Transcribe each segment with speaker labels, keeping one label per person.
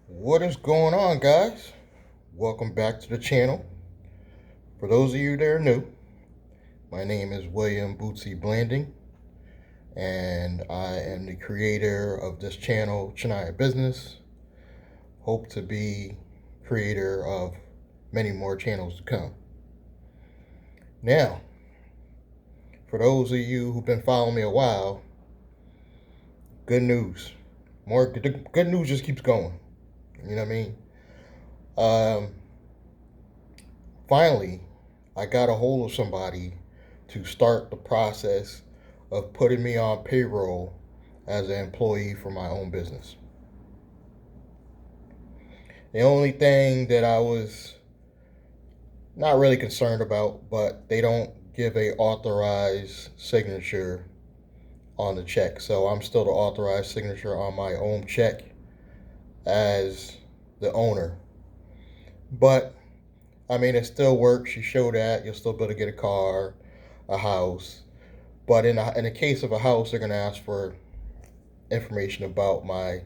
Speaker 1: What is going on, guys? Welcome back to the channel. For those of you that are new, my name is William Bootsy Blanding, and I am the creator of this channel, Chennai Business. Hope to be creator of many more channels to come. Now, for those of you who've been following me a while, good news. More good news just keeps going. You know what I mean? Um, Finally, I got a hold of somebody to start the process of putting me on payroll as an employee for my own business. The only thing that I was not really concerned about, but they don't give a authorized signature on the check. So I'm still the authorized signature on my own check as the owner. But I mean, it still works. You show that, you'll still be able to get a car, a house. But in the case of a house, they're going to ask for information about my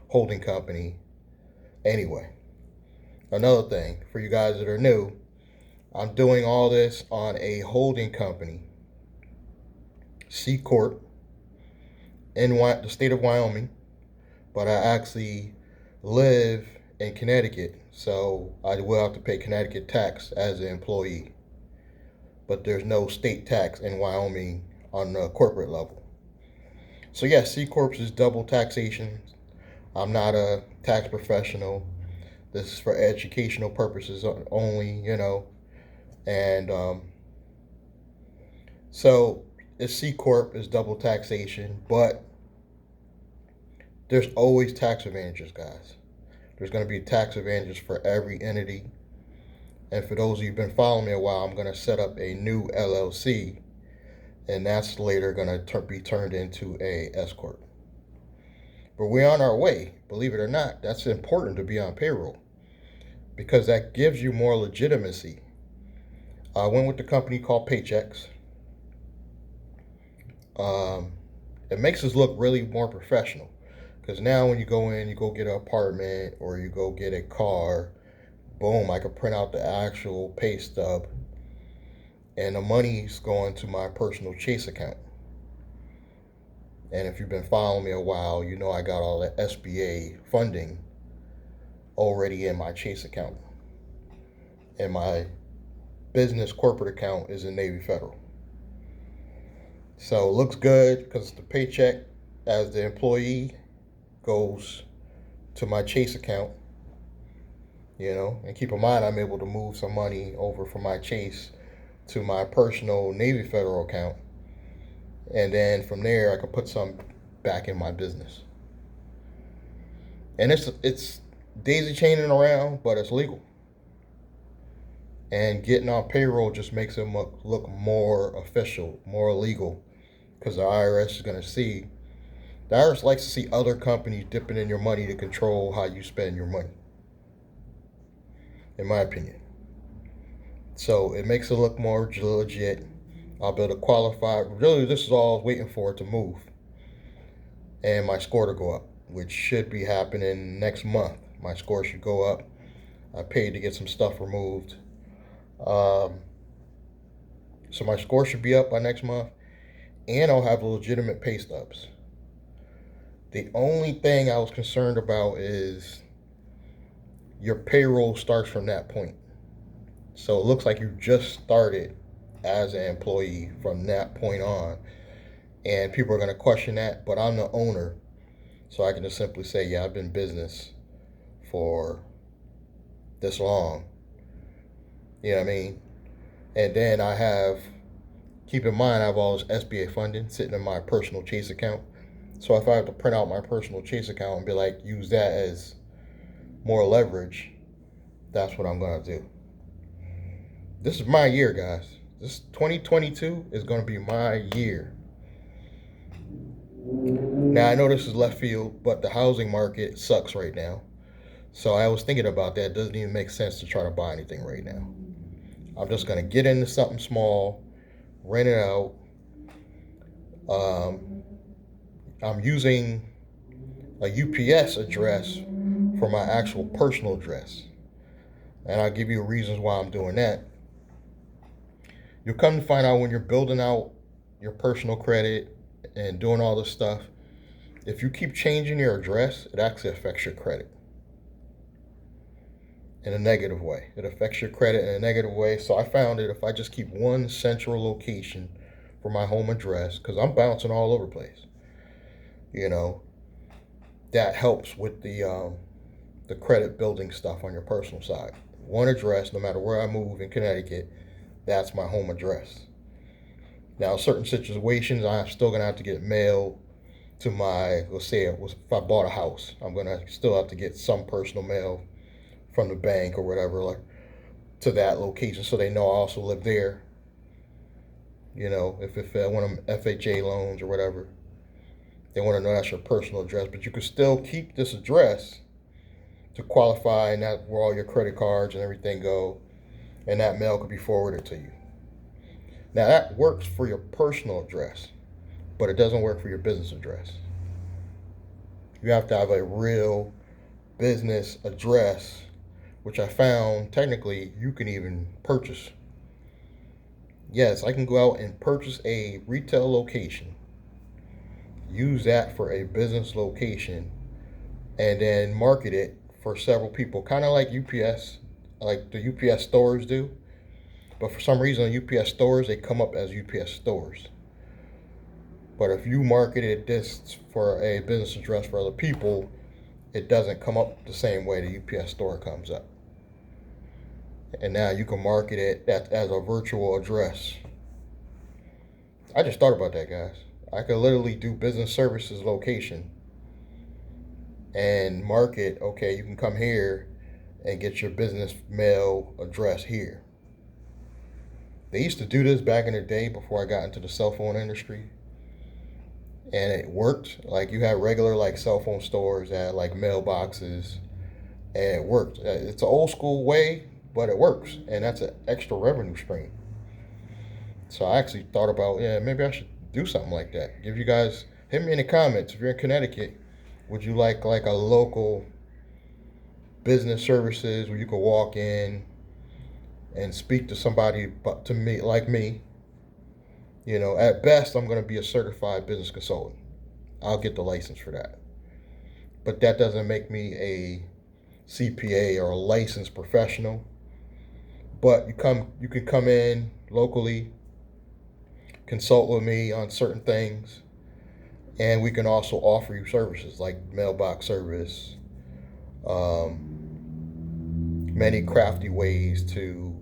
Speaker 1: holding company anyway. Another thing, for you guys that are new, I'm doing all this on a holding company, C Corp, in the state of Wyoming, but I actually live in Connecticut, so I will have to pay Connecticut tax as an employee. But there's no state tax in Wyoming on the corporate level. So yes, C Corps is double taxation. I'm not a tax professional. This is for educational purposes only. And so a C Corp is double taxation, but there's always tax advantages, guys. There's going to be tax advantages for every entity. And for those of you who've been following me a while, I'm going to set up a new LLC, and that's later going to be turned into a S Corp. But we're on our way, believe it or not. That's important to be on payroll because that gives you more legitimacy. I went with the company called Paychecks. It makes us look really more professional because now when you go in, you go get an apartment or you go get a car, boom, I can print out the actual pay stub and the money's going to my personal Chase account. And if you've been following me a while, you know I got all the SBA funding already in my Chase account. And my business corporate account is in Navy Federal. So it looks good because the paycheck as the employee goes to my Chase account. And keep in mind I'm able to move some money over from my Chase to my personal Navy Federal account. And then from there I can put some back in my business. And it's daisy chaining around, but it's legal. And getting on payroll just makes it look more official, more legal, because the IRS is going to see. The IRS likes to see other companies dipping in your money to control how you spend your money, in my opinion. So it makes it look more legit. I'll be able to qualify. Really, this is all I was waiting for it to move and my score to go up, which should be happening next month. My score should go up. I paid to get some stuff removed. So my score should be up by next month, and I'll have legitimate pay stubs. The only thing I was concerned about is your payroll starts from that point. So it looks like you just started as an employee from that point on. And people are going to question that, but I'm the owner. So I can just simply say, yeah, I've been in business for this long. You know what I mean? And then keep in mind, I have all this SBA funding sitting in my personal Chase account. So if I have to print out my personal Chase account and be like, use that as more leverage, that's what I'm going to do. This is my year, guys. This 2022 is going to be my year. Now, I know this is left field, but the housing market sucks right now. So I was thinking about that. It doesn't even make sense to try to buy anything right now. I'm just going to get into something small, rent it out. I'm using a UPS address for my actual personal address. And I'll give you reasons why I'm doing that. You'll come to find out when you're building out your personal credit and doing all this stuff, if you keep changing your address, it actually affects your credit in a negative way. It affects your credit in a negative way. So I found that if I just keep one central location for my home address, because I'm bouncing all over the place, you know, that helps with the credit building stuff on your personal side. One address, no matter where I move in Connecticut, that's my home address. Now, certain situations, I'm still gonna have to get mail to my, let's say if I bought a house, I'm gonna still have to get some personal mail from the bank or whatever, like to that location, so they know I also live there. You know, if one of them FHA loans or whatever, they want to know that's your personal address, but you can still keep this address to qualify, and that's where all your credit cards and everything go, and that mail could be forwarded to you. Now that works for your personal address, but it doesn't work for your business address. You have to have a real business address, which I found technically you can even purchase. Yes, I can go out and purchase a retail location, use that for a business location, and then market it for several people, kind of like UPS, like the UPS stores do. But for some reason, UPS stores, they come up as UPS stores. But if you marketed this for a business address for other people, it doesn't come up the same way the UPS store comes up. And now you can market it as a virtual address. I just thought about that, guys. I could literally do business services location and market, okay, you can come here and get your business mail address here. They used to do this back in the day before I got into the cell phone industry. And it worked. Like you had regular like cell phone stores that had like mailboxes, and it worked. It's an old school way, but it works, and that's an extra revenue stream. So I actually thought about, yeah, maybe I should do something like that. Give you guys, hit me in the comments if you're in Connecticut. Would you like a local business services where you can walk in and speak to somebody, but to me like me? You know, at best, I'm going to be a certified business consultant. I'll get the license for that. But that doesn't make me a CPA or a licensed professional. But you can come in locally, consult with me on certain things, and we can also offer you services like mailbox service, many crafty ways to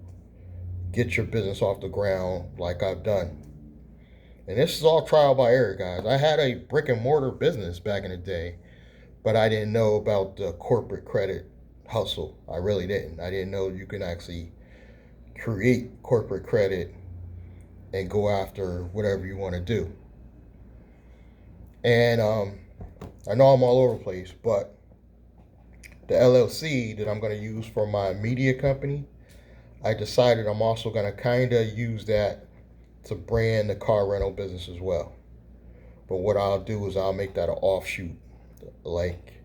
Speaker 1: get your business off the ground like I've done. And this is all trial by error, guys. I had a brick and mortar business back in the day, but I didn't know about the corporate credit hustle. I really didn't. I didn't know you can actually create corporate credit and go after whatever you want to do. And I know I'm all over the place, but the LLC that I'm going to use for my media company, I decided I'm also going to kind of use that to brand the car rental business as well. But what I'll do is I'll make that an offshoot. Like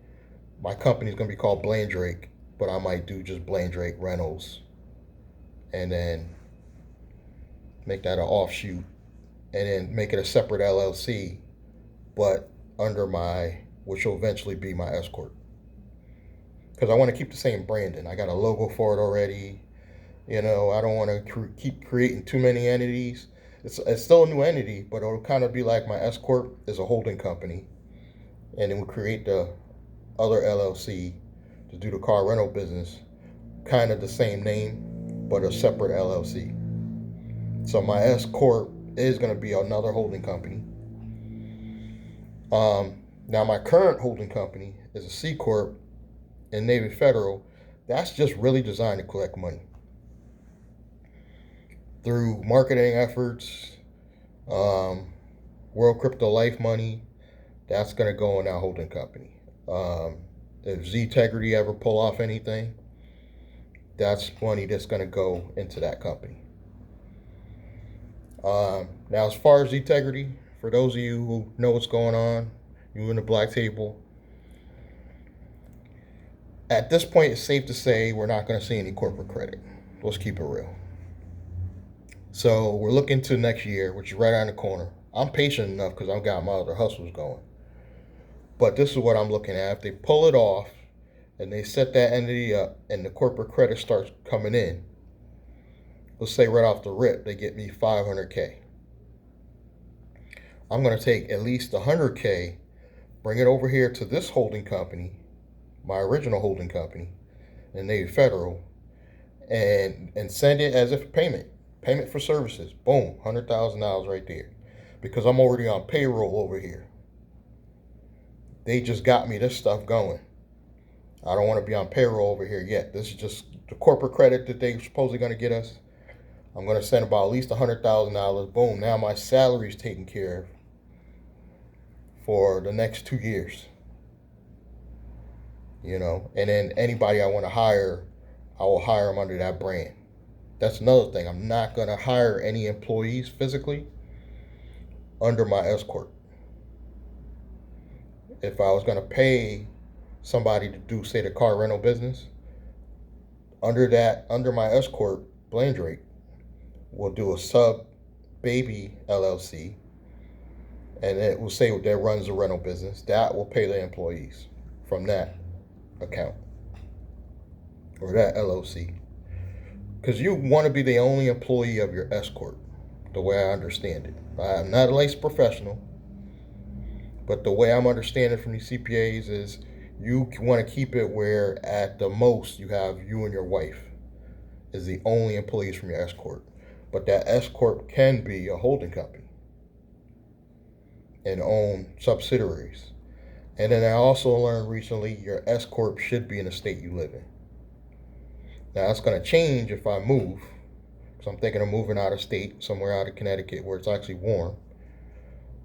Speaker 1: my company's going to be called Blaine Drake, but I might do just Blaine Drake Rentals, and then make that an offshoot, and then make it a separate LLC, but under which will eventually be my S corp. Because I want to keep the same branding. I got a logo for it already. You know, I don't want to keep creating too many entities. It's still a new entity, but it'll kind of be like my S corp is a holding company, and then we create the other LLC to do the car rental business, kind of the same name, but a separate LLC. So my S corp is going to be another holding company. Now my current holding company is a C corp in Navy Federal. That's just really designed to collect money through marketing efforts, World Crypto Life money. That's going to go in that holding company. If Ztegrity ever pull off anything, that's money that's going to go into that company. Now, as far as Ztegrity, for those of you who know what's going on, you in the black table, At this point, it's safe to say we're not going to see any corporate credit. Let's keep it real. So we're looking to next year, which is right around the corner. I'm patient enough because I've got my other hustles going. But this is what I'm looking at. If they pull it off and they set that entity up and the corporate credit starts coming in, let's say right off the rip, they get me 500K. I'm going to take at least 100K, bring it over here to this holding company, my original holding company, in Navy Federal, and send it as if payment for services. Boom, $100,000 right there, because I'm already on payroll over here. They just got me this stuff going. I don't want to be on payroll over here yet. This is just the corporate credit that they're supposedly going to get us. I'm going to send about at least $100,000. Boom, now my salary is taken care of for the next 2 years. And then anybody I want to hire, I will hire them under that brand. That's another thing. I'm not going to hire any employees physically under my S Corp. If I was going to pay somebody to do, say, the car rental business, under my S Corp, Blandrake will do a sub baby LLC, and it will say that runs the rental business. That will pay the employees from that account or that LLC. Because you want to be the only employee of your S Corp, the way I understand it. I'm not a licensed professional, but the way I'm understanding from these CPAs is you want to keep it where at the most you have you and your wife is the only employees from your S Corp. But that S Corp can be a holding company and own subsidiaries. And then I also learned recently your S Corp should be in the state you live in. Now that's going to change if I move. So I'm thinking of moving out of state, somewhere out of Connecticut where it's actually warm,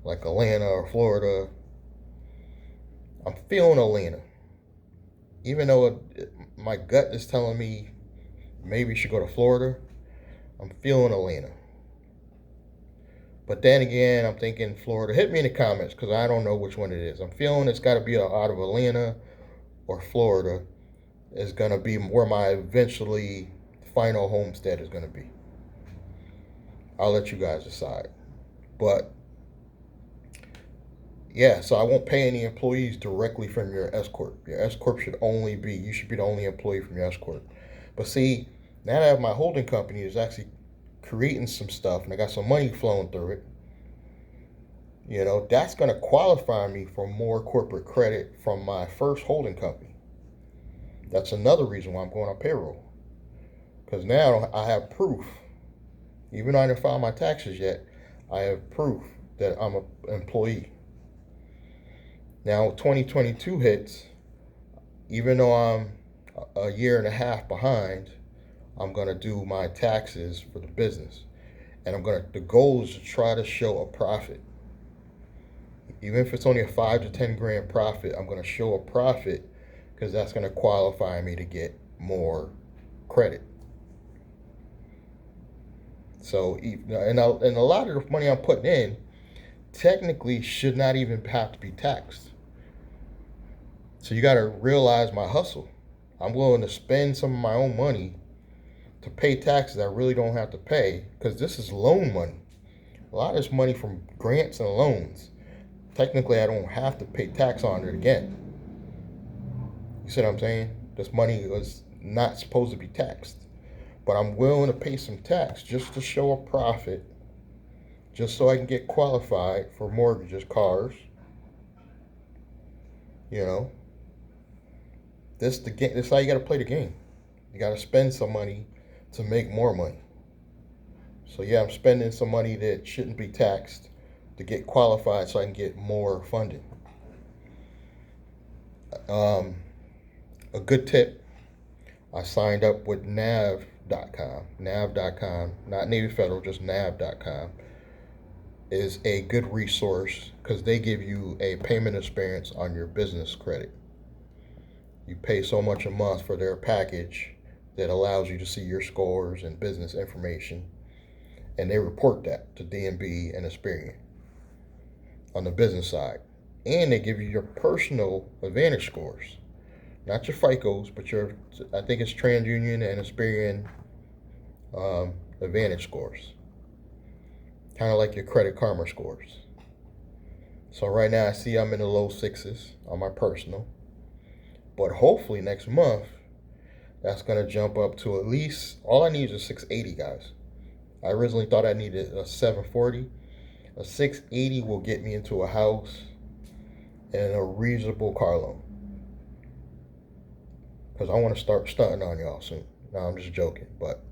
Speaker 1: like Atlanta or Florida. I'm feeling Atlanta. Even though my gut is telling me maybe you should go to Florida, I'm feeling Atlanta. But then again, I'm thinking Florida. Hit me in the comments because I don't know which one it is. I'm feeling it's got to be out of Atlanta or Florida is going to be where my eventually final homestead is going to be. I'll let you guys decide. But yeah, so I won't pay any employees directly from your S Corp. Your S Corp you should be the only employee from your S Corp. But see, now that I have my holding company is actually creating some stuff and I got some money flowing through it, that's going to qualify me for more corporate credit from my first holding company. That's another reason why I'm going on payroll. Because now I have proof. Even though I didn't file my taxes yet, I have proof that I'm an employee. Now 2022 hits, even though I'm a year and a half behind, I'm going to do my taxes for the business. And the goal is to try to show a profit. Even if it's only a 5 to 10 grand profit, I'm going to show a profit because that's going to qualify me to get more credit. So, and a lot of the money I'm putting in technically should not even have to be taxed. So you got to realize my hustle. I'm willing to spend some of my own money to pay taxes I really don't have to pay because this is loan money. A lot of this money from grants and loans. Technically, I don't have to pay tax on it again. You see what I'm saying? This money was not supposed to be taxed. But I'm willing to pay some tax just to show a profit, just so I can get qualified for mortgages, cars. This is how you got to play the game. You got to spend some money to make more money. So yeah, I'm spending some money that shouldn't be taxed to get qualified so I can get more funding. A good tip, I signed up with nav.com, not Navy Federal, just nav.com, is a good resource because they give you a payment experience on your business credit. You pay so much a month for their package that allows you to see your scores and business information, and they report that to DMB and Experian on the business side. And they give you your personal advantage scores not your FICOs, but your, I think it's TransUnion and Experian Advantage scores, kind of like your Credit Karma scores. So right now I see I'm in the low sixes on my personal, but hopefully next month that's gonna jump up to at least, all I need is a 680, guys. I originally thought I needed a 740. A 680 will get me into a house and a reasonable car loan. Because I want to start stunting on y'all soon. No, I'm just joking, but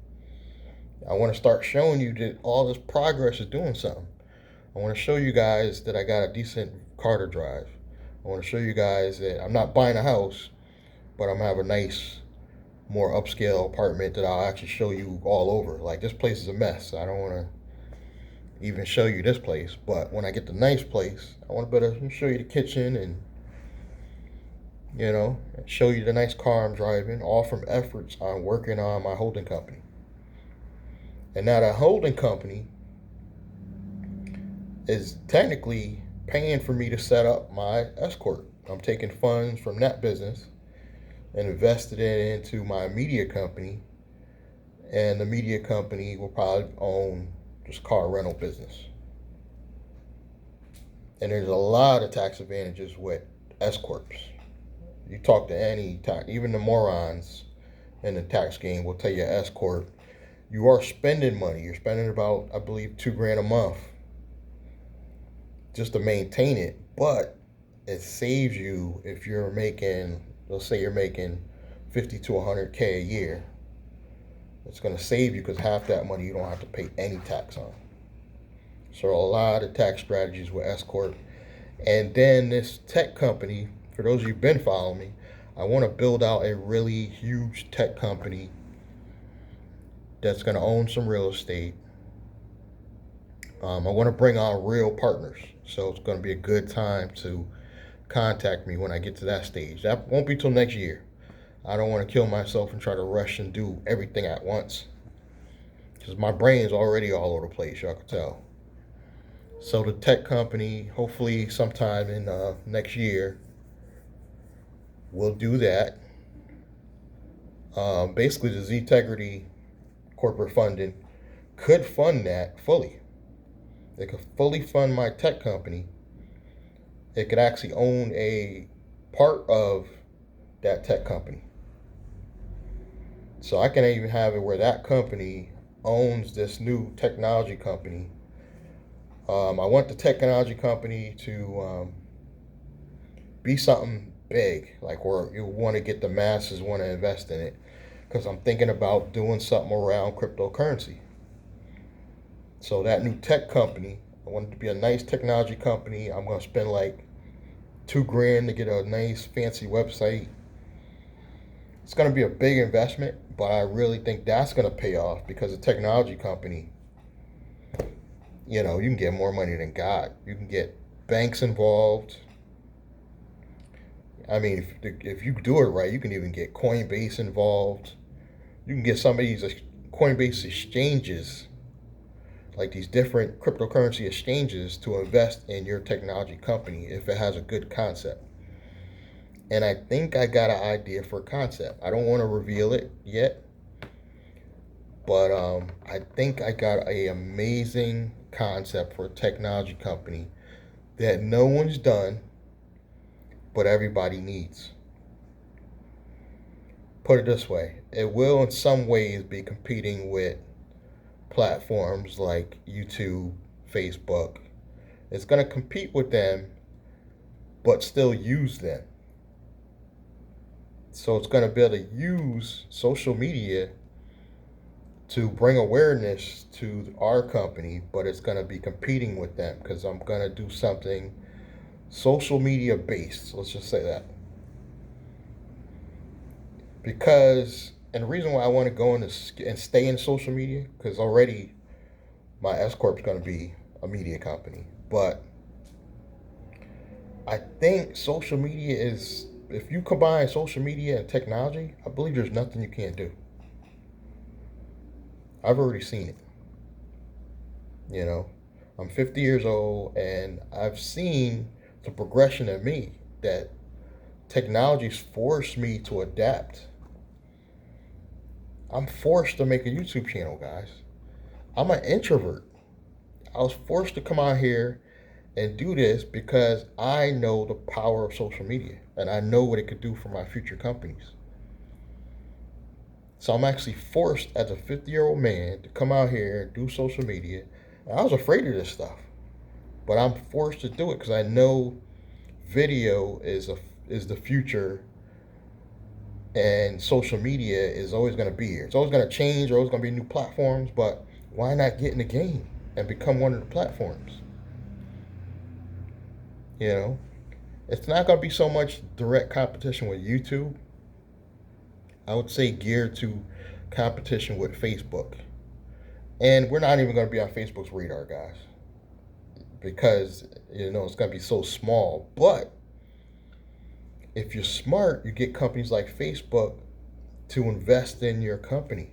Speaker 1: I want to start showing you that all this progress is doing something. I want to show you guys that I got a decent car to drive. I want to show you guys that I'm not buying a house, but I'm gonna have a nice, more upscale apartment that I'll actually show you all over. Like, this place is a mess. I don't want to even show you this place, but when I get the nice place, I want to better show you the kitchen and, show you the nice car I'm driving, all from efforts on working on my holding company. And now that holding company is technically paying for me to set up my S corp. I'm taking funds from that business and invested it into my media company, and the media company will probably own just car rental business. And there's a lot of tax advantages with S corps. You talk to any tax, even the morons in the tax game will tell you S corp. You are spending money. You're spending about, I believe, $2,000 a month just to maintain it, but it saves you if you're making, let's say you're making 50 to 100K a year. It's going to save you because half that money you don't have to pay any tax on. So a lot of tax strategies with S corp. And then this tech company, for those of you who've been following me, I want to build out a really huge tech company that's going to own some real estate. I want to bring on real partners. So it's going to be a good time to contact me when I get to that stage. That won't be till next year. I don't want to kill myself and try to rush and do everything at once, because my brain's already all over the place, y'all can tell. So the tech company, hopefully sometime in next year, will do that. Basically, the Z-Tegrity corporate funding could fund that fully. They could fully fund my tech company. It could actually own a part of that tech company. So I can even have it where that company owns this new technology company. I want the technology company to be something big, like where you want to get the masses want to invest in it. Because I'm thinking about doing something around cryptocurrency. So that new tech company, I want it to be a nice technology company. I'm going to spend like $2,000 to get a nice fancy website. It's going to be a big investment, but I really think that's going to pay off, because a technology company, you can get more money than God. You can get banks involved. I mean, if you do it right, you can even get Coinbase involved. You can get some of these Coinbase exchanges, like these different cryptocurrency exchanges, to invest in your technology company if it has a good concept. And I think I got an idea for a concept. I don't want to reveal it yet, but I think I got an amazing concept for a technology company that no one's done, but everybody needs. Put it this way, it will in some ways be competing with platforms like YouTube, Facebook. It's going to compete with them, but still use them. So it's going to be able to use social media to bring awareness to our company, but it's going to be competing with them, because I'm going to do something social media based. Let's just say that. Because, and the reason why I want to go in and stay in social media, because already my S corp is going to be a media company, but I think social media is, if you combine social media and technology, I believe there's nothing you can't do. I've already seen it. I'm 50 years old, and I've seen the progression in me that technology's forced me to adapt. I'm forced to make a YouTube channel, guys. I'm an introvert. I was forced to come out here and do this because I know the power of social media and I know what it could do for my future companies. So I'm actually forced as a 50-year-old man to come out here and do social media. And I was afraid of this stuff, but I'm forced to do it because I know video is the future, and social media is always going to be here. It's always going to change. There's always going to be new platforms, but why not get in the game and become one of the platforms? You know, it's not going to be so much direct competition with YouTube. I would say geared to competition with Facebook. And we're not even going to be on Facebook's radar, guys, because, it's going to be so small. But if you're smart, you get companies like Facebook to invest in your company.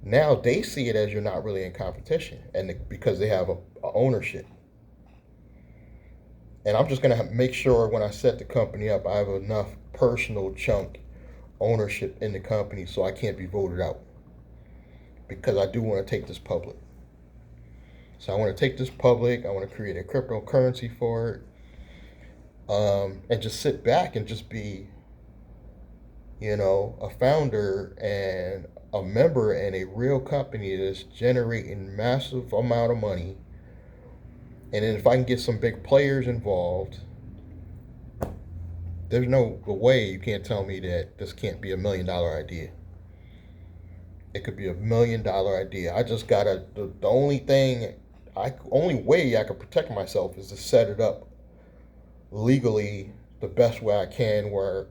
Speaker 1: Now they see it as you're not really in competition, and because they have a ownership. And I'm just going to make sure when I set the company up, I have enough personal chunk ownership in the company so I can't be voted out, because I do want to take this public. So I want to take this public. I want to create a cryptocurrency for it, and just sit back and just be, a founder and a member in a real company that's generating massive amount of money. And then if I can get some big players involved, there's no way you can't tell me that this can't be $1 million idea. It could be $1 million idea. I just gotta. The only way I can protect myself is to set it up legally the best way I can, where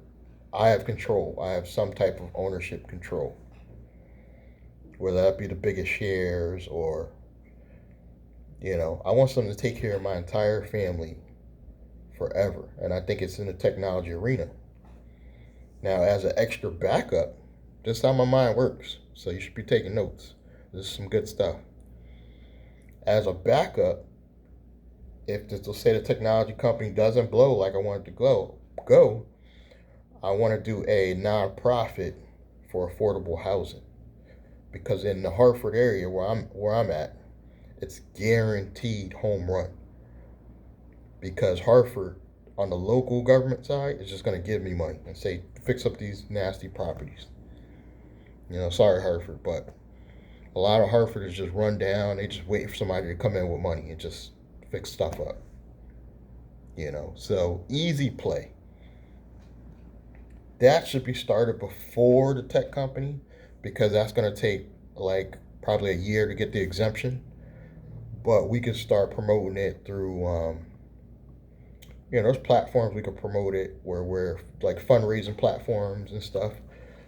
Speaker 1: I have control. I have some type of ownership control, whether that be the biggest shares or, I want something to take care of my entire family forever. And I think it's in the technology arena. Now, as an extra backup, this is how my mind works. So you should be taking notes. This is some good stuff. As a backup, if let's say the technology company doesn't blow like I want it to go, I want to do a nonprofit for affordable housing, because in the Hartford area where I'm at, it's guaranteed home run, because Hartford on the local government side is just going to give me money and say fix up these nasty properties. Sorry Hartford, but a lot of Hartford is just run down. They just wait for somebody to come in with money and just fix stuff up. So easy play. That should be started before the tech company, because that's going to take like probably a year to get the exemption. But we could start promoting it through, there's platforms we could promote it where we're like fundraising platforms and stuff.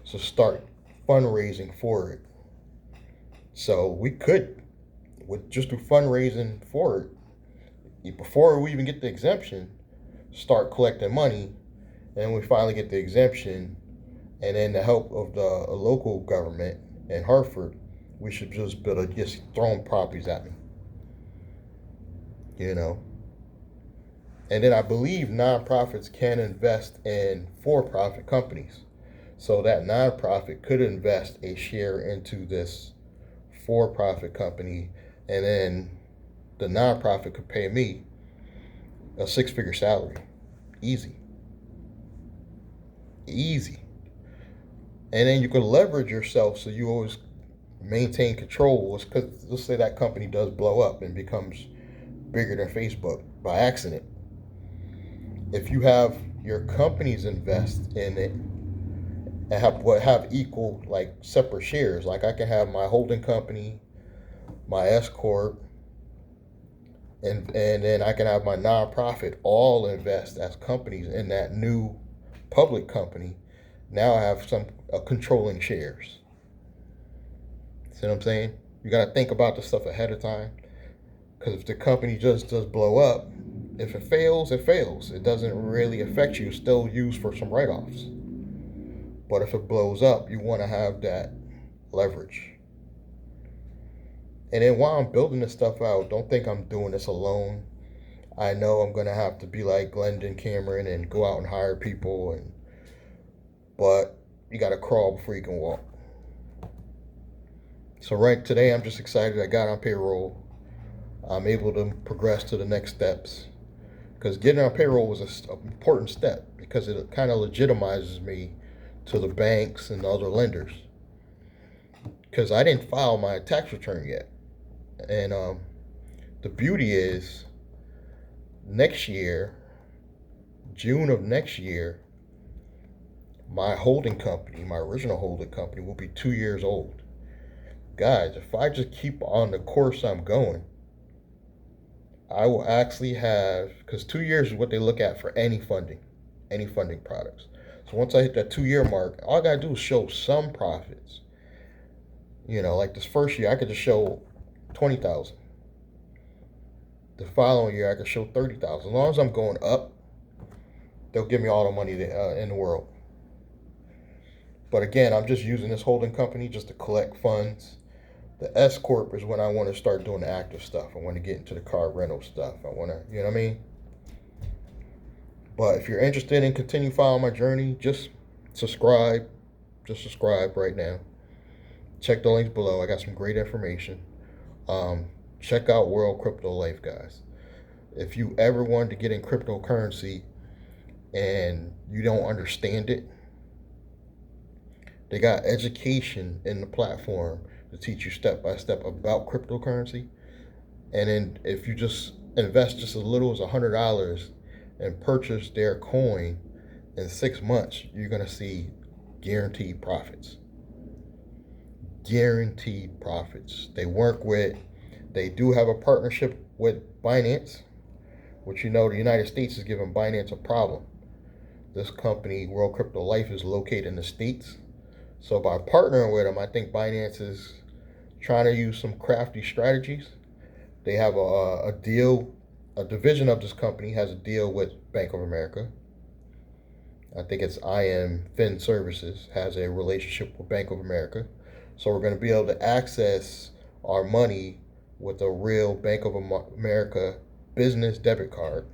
Speaker 1: So start fundraising for it. So we could, just do fundraising for it, before we even get the exemption, start collecting money. And we finally get the exemption, and then the help of the local government in Hartford, we should just be able to just throw properties at me. And then I believe nonprofits can invest in for-profit companies. So that nonprofit could invest a share into this for-profit company, and then the nonprofit could pay me a 6-figure salary. Easy. And then you can leverage yourself so you always maintain control. Because let's say that company does blow up and becomes bigger than Facebook by accident. If you have your companies invest in it and have equal, like, separate shares, like I can have my holding company, my S corp, and then I can have my nonprofit all invest as companies in that new public company. Now I have some controlling shares. See what I'm saying? You got to think about this stuff ahead of time, because if the company just does blow up, if it fails, it fails. It doesn't really affect you. It's still used for some write-offs. But if it blows up, you want to have that leverage. And then while I'm building this stuff out, don't think I'm doing this alone. I know I'm gonna have to be like Glendon Cameron and go out and hire people, but you gotta crawl before you can walk. So right today, I'm just excited. I got on payroll. I'm able to progress to the next steps because getting on payroll was an important step because it kind of legitimizes me to the banks and the other lenders because I didn't file my tax return yet. And the beauty is next year, June of next year, my holding company, my original holding company, will be 2 years old. Guys, if I just keep on the course I'm going, I will actually have, because 2 years is what they look at for any funding products. So once I hit that 2 year mark, all I gotta do is show some profits. Like this first year, I could just show 20,000. The following year, I could show 30,000. As long as I'm going up, they'll give me all the money in the world. But again, I'm just using this holding company just to collect funds. The S corp is when I want to start doing the active stuff. I want to get into the car rental stuff. I want to, you know what I mean? But if you're interested in continue following my journey, just subscribe. Just subscribe right now. Check the links below. I got some great information. Check out World Crypto Life, guys. If you ever wanted to get in cryptocurrency and you don't understand it, they got education in the platform to teach you step by step about cryptocurrency. And then if you just invest just as little as $100 and purchase their coin in 6 months, you're gonna see guaranteed profits. Guaranteed profits. They do have a partnership with Binance, which the United States is giving Binance a problem. This company, World Crypto Life, is located in the States. So by partnering with them, I think Binance is trying to use some crafty strategies. They have a deal, a division of this company has a deal with Bank of America. I think it's IM Fin Services has a relationship with Bank of America. So we're going to be able to access our money with a real Bank of America business debit card.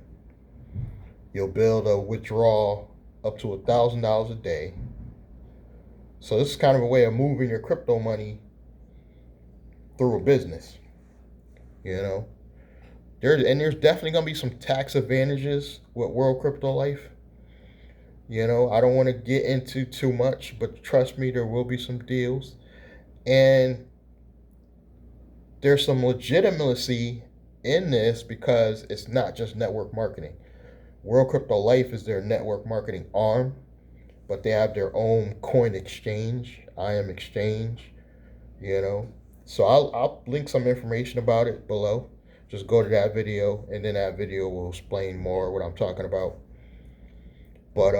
Speaker 1: You'll be able to withdraw up to $1,000 a day. So this is kind of a way of moving your crypto money through a business. There's definitely gonna be some tax advantages with World Crypto Life. I don't want to get into too much, but trust me, there will be some deals, and there's some legitimacy in this because it's not just network marketing. World Crypto Life is their network marketing arm, but they have their own coin exchange, IM Exchange. So I'll link some information about it below. Just go to that video, and then that video will explain more what I'm talking about. But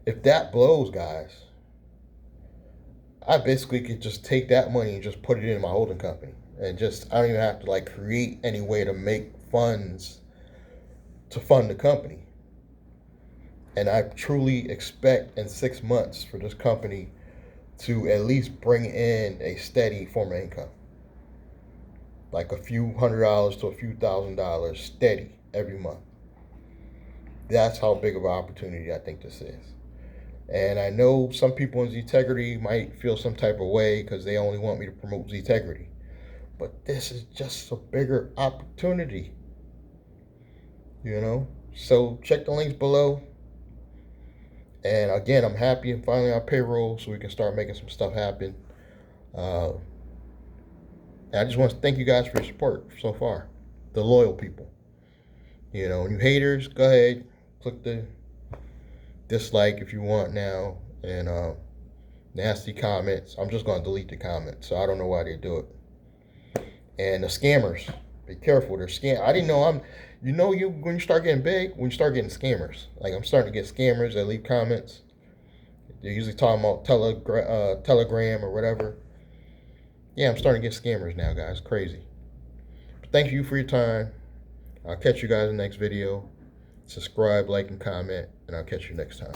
Speaker 1: if that blows, guys, I basically could just take that money and just put it in my holding company, and I don't even have to create any way to make funds to fund the company. And I truly expect in 6 months for this company to at least bring in a steady form of income, like a few $100s to a few $1,000s steady every month. That's how big of an opportunity I think this is. And I know some people in Zetegrity might feel some type of way because they only want me to promote Zetegrity, but this is just a bigger opportunity. So check the links below. And again, I'm happy and finally on payroll so we can start making some stuff happen. And I just want to thank you guys for your support so far, the loyal people. And you haters, go ahead, click the dislike if you want now. And nasty comments, I'm just going to delete the comments. So I don't know why they do it. And the scammers, be careful. They're I didn't know when you start getting big, when you start getting scammers. I'm starting to get scammers that leave comments. They're usually talking about Telegram or whatever. Yeah, I'm starting to get scammers now, guys. Crazy. But thank you for your time. I'll catch you guys in the next video. Subscribe, like, and comment, and I'll catch you next time.